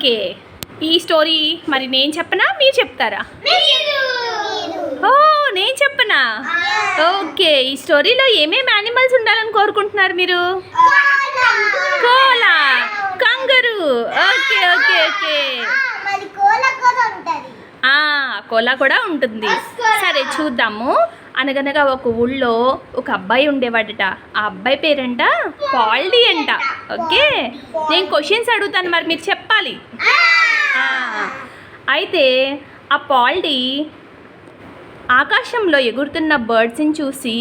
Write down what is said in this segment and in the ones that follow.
Okay, ఈ story మరి నేను చెప్పనా మీరు చెప్తారా? ఓ, నేను చెప్పనా? ఓకే, ఈ స్టోరీలో ఏమేమి యానిమల్స్ ఉండాలని కోరుకుంటున్నారు మీరు? Koala, kangaroo. Okay okay okay, koala కూడా ఉంటుంది. సరే చూద్దాము. అనగనగా ఒక ఊళ్ళో ఒక అబ్బాయి ఉండేవాడట. ఆ అబ్బాయి పేరంట పాల్డీ అంట. ఓకే, నేను క్వశ్చన్స్ అడుగుతాను, మరి మీరు చెప్పాలి. అయితే ఆ పాల్డీ ఆకాశంలో ఎగురుతున్న బర్డ్స్ని చూసి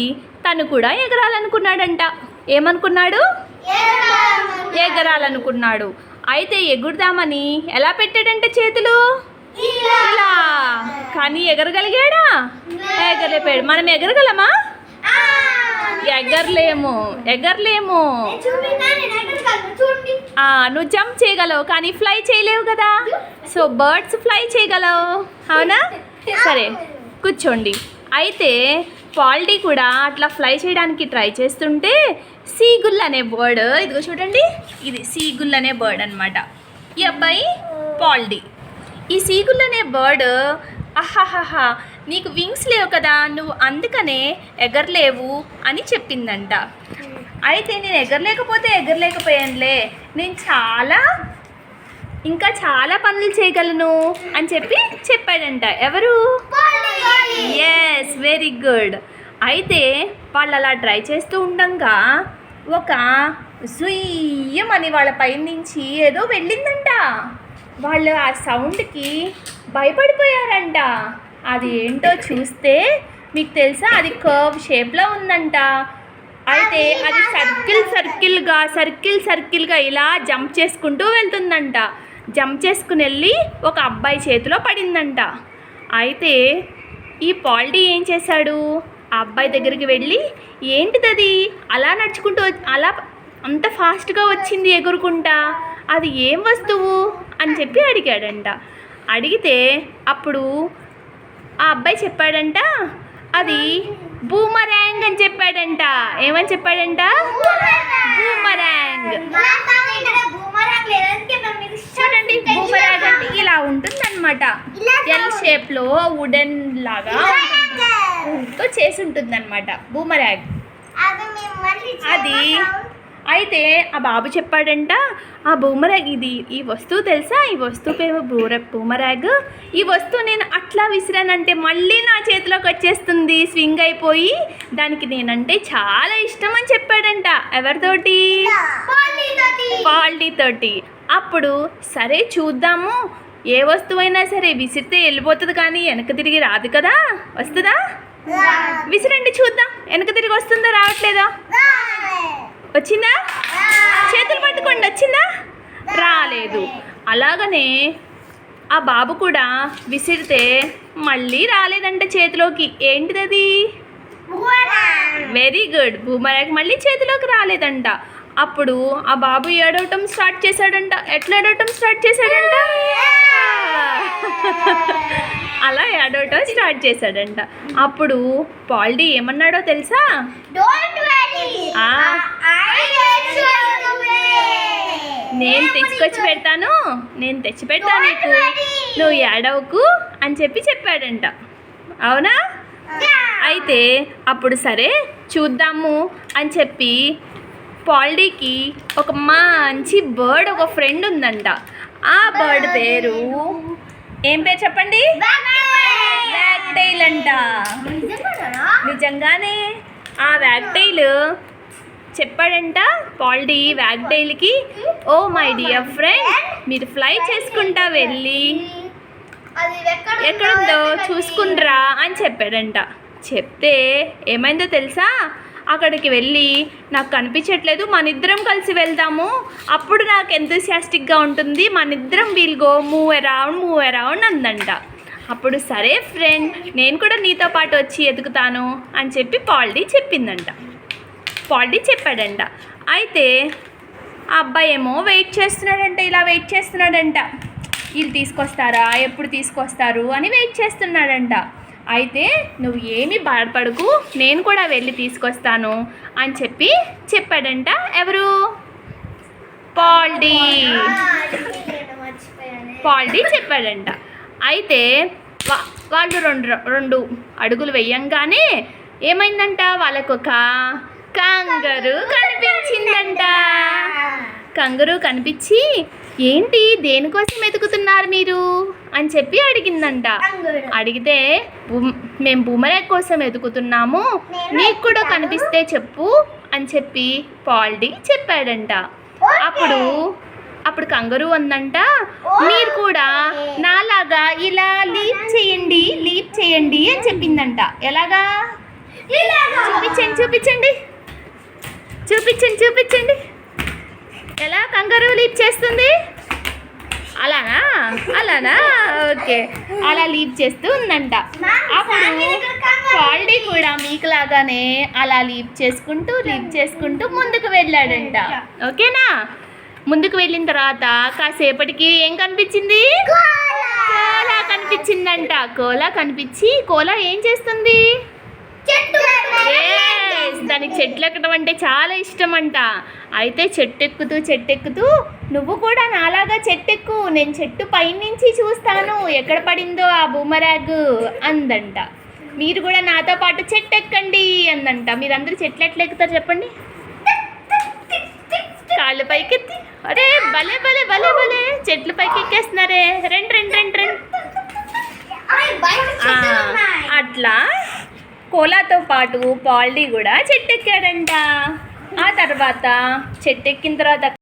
తను కూడా ఎగరాలనుకున్నాడంట. ఏమనుకున్నాడు? ఎగరాలనుకున్నాడు. అయితే ఎగురుదామని ఎలా పెట్టాడంటే చేతులు ఇలా, కానీ ఎగరగలిగాడా? ఎగరలేపాడు. మనం ఎగరగలమా? ఎగరలేము. నువ్వు జంప్ చేయగలవు కానీ ఫ్లై చేయలేవు కదా. సో బర్డ్స్ ఫ్లై చేయగలవు, అవునా? సరే కూర్చోండి. అయితే పాల్డీ కూడా అట్లా ఫ్లై చేయడానికి ట్రై చేస్తుంటే సీగుల్ అనే బర్డ్, ఇదిగో చూడండి, ఇది సీగుల్ అనే బర్డ్ అనమాట. ఈ అబ్బాయి పాల్డీ. ఈ సీగుల్ అనే బర్డ్, అహాహా నీకు వింగ్స్ లేవు కదా, నువ్వు అందుకనే ఎగరలేవు అని చెప్పిందంట. అయితే నేను ఎగరలేకపోయానులే, నేను ఇంకా చాలా పనులు చేయగలను అని చెప్పాడంట. ఎవరు? Yes, very good. అయితే వాళ్ళు అలా ట్రై చేస్తూ ఉండగా ఒక జుయ్యం అని వాళ్ళ పై నుంచి ఏదో వెళ్ళిందంట. వాళ్ళు ఆ సౌండ్కి భయపడిపోయారంట. అది ఏంటో చూస్తే మీకు తెలుసా, అది కర్వ్ షేప్లో ఉందంట. అయితే అది సర్కిల్గా ఇలా జంప్ చేసుకుంటూ వెళ్తుందంట. జంప్ చేసుకుని వెళ్ళి ఒక అబ్బాయి చేతిలో పడిందంట. అయితే ఈ పాల్డీ ఏం చేశాడు, ఆ అబ్బాయి దగ్గరికి వెళ్ళి, ఏంటిది అలా నడుచుకుంటూ అలా అంత ఫాస్ట్గా వచ్చింది ఎగురుకుంటా, అది ఏం వస్తువు అని అడిగాడంట. అడిగితే అప్పుడు ఆ అబ్బాయి చెప్పాడంట, అది బూమరాంగ్ అని చెప్పాడంట. ఏమని చెప్పాడంట? బూమరాంగ్. చూడండి, బూమరాంగ్ అంటే ఇలా ఉంటుందన్నమాట. ఎల్ షేప్లో వుడెన్ లాగా తో చేసి ఉంటుందన్నమాట బూమరాంగ్. అది అయితే ఆ బాబు చెప్పాడంట, ఆ బూమరాంగ్ ఈ వస్తువు తెలుసా, ఈ వస్తువు పేరు బూమరాంగ్. ఈ వస్తువు నేను అట్లా విసిరానంటే మళ్ళీ నా చేతిలోకి వచ్చేస్తుంది, స్వింగ్ అయిపోయి. దానికి నేనంటే చాలా ఇష్టం అని చెప్పాడంట. ఎవరితోటి? పాల్డీ తోటి. అప్పుడు సరే చూద్దాము, ఏ వస్తువైనా సరే విసిరితే వెళ్ళిపోతుంది కానీ వెనక తిరిగి రాదు కదా, వస్తుందా? విసిరండి చూద్దాం, వెనక తిరిగి వస్తుందా రావట్లేదా? వచ్చిందా? చేతులు పట్టుకోండి, వచ్చిందా? రాలేదు. అలాగనే ఆ బాబు కూడా విసిరితే మళ్ళీ రాలేదంట చేతిలోకి. ఏంటిది? వెరీ గుడ్, బూమరాంగ్ మళ్ళీ చేతిలోకి రాలేదంట. అప్పుడు ఆ బాబు ఏడవటం స్టార్ట్ చేశాడంట. ఎట్లా ఏడవటం స్టార్ట్ చేశాడంట? అలా ఏడవటం స్టార్ట్ చేశాడంట. అప్పుడు పాల్డీ ఏమన్నాడో తెలుసా? నేను తెచ్చి పెడతాను నీకు, నువ్వు ఏడవకు అని చెప్పాడంట. అవునా? అయితే అప్పుడు సరే చూద్దాము అని చెప్పి పాల్డీకి ఒక మంచి బర్డ్, ఒక ఫ్రెండ్ ఉందంట. ఆ బర్డ్ పేరు ఏం పేరు చెప్పండి? వ్యాగ్టైల్ అంట. నిజంగానే ఆ వ్యాగ్టైల్ చెప్పాడంట పాల్డీ వ్యాగ్టైల్కి, ఓ మై డియర్ ఫ్రెండ్, మీరు ఫ్లై చేసుకుంటా వెళ్ళి ఎక్కడుందో చూసుకుంటారా అని చెప్పాడంట. చెప్తే ఏమైందో తెలుసా? అక్కడికి వెళ్ళి, నాకు కనిపించట్లేదు, మనిద్దరం కలిసి వెళ్దాము, అప్పుడు నాకు ఎంతూసియాస్టిక్గా ఉంటుంది, మనిద్దరం వీల్ గో మూవ్ అరౌండ్ అందంట. అప్పుడు సరే ఫ్రెండ్, నేను కూడా నీతో పాటు వచ్చి ఎదుగుతాను అని పాల్డీ చెప్పాడంట. అయితే ఆ అబ్బాయి ఏమో వెయిట్ చేస్తున్నాడంట. వీళ్ళు తీసుకొస్తారా, ఎప్పుడు తీసుకొస్తారు అని వెయిట్ చేస్తున్నాడంట. అయితే నువ్వు ఏమీ బాధపడకు, నేను కూడా వెళ్ళి తీసుకొస్తాను అని చెప్పాడంట. ఎవరు? పాల్డీ. పాల్డీ చెప్పాడంట. అయితే వాళ్ళు రెండు అడుగులు వేయంగానే ఏమైందంట, వాళ్ళకొక కంగారు కనిపించిందంట. కంగారు కనిపించి, ఏంటి దేనికోసం వెతుకుతున్నారు మీరు అని చెప్పి అడిగిందంట. అడిగితే మేము బూమరాంగ్ కోసం వెతుకుతున్నాము, నీకు కూడా కనిపిస్తే చెప్పు అని చెప్పి పాల్డీ చెప్పాడంట. అప్పుడు కంగారు అందంట, మీరు కూడా నాలాగా ఇలా లీప్ చేయండి అని చెప్పిందంట. ఎలాగా? చూపించండి ఎలా కంగారు లీప్ చేస్తుంది? అలానా ఓకే, అలా లీప్ చేస్తూ ఉందంట. అప్పుడు పాల్డీ కూడా మీకులాగానే అలా లీప్ చేసుకుంటూ ముందుకు వెళ్ళాడంట. ఓకేనా? ముందుకు వెళ్ళిన తర్వాత కాసేపటికి ఏం కనిపించింది? కోలా కనిపించిందంట. కోలా కనిపించి కోలా ఏం చేస్తుంది? దానికి చెట్లు ఎక్కడం అంటే చాలా ఇష్టం అంట. అయితే చెట్టెక్కుతూ నువ్వు కూడా నాలాగా చెట్టెక్కు, నేను చెట్టు పైనుంచి చూస్తాను ఎక్కడ పడిందో ఆ బూమరాంగ్ అందంట. మీరు కూడా నాతో పాటు చెట్టు ఎక్కండి అందంట. మీరందరూ చెట్లు ఎట్లా ఎక్కుతారు చెప్పండి? కాళ్ళు పైకెత్తి. అరే భలే భలే భలే భలే చెట్లు పైకి ఎక్కేస్తున్నారే. రండి. అట్లా కోలాతో పాటు పాల్డీ కూడా చెట్టెక్కాడంట. ఆ తర్వాత చెట్టెక్కిన తర్వాత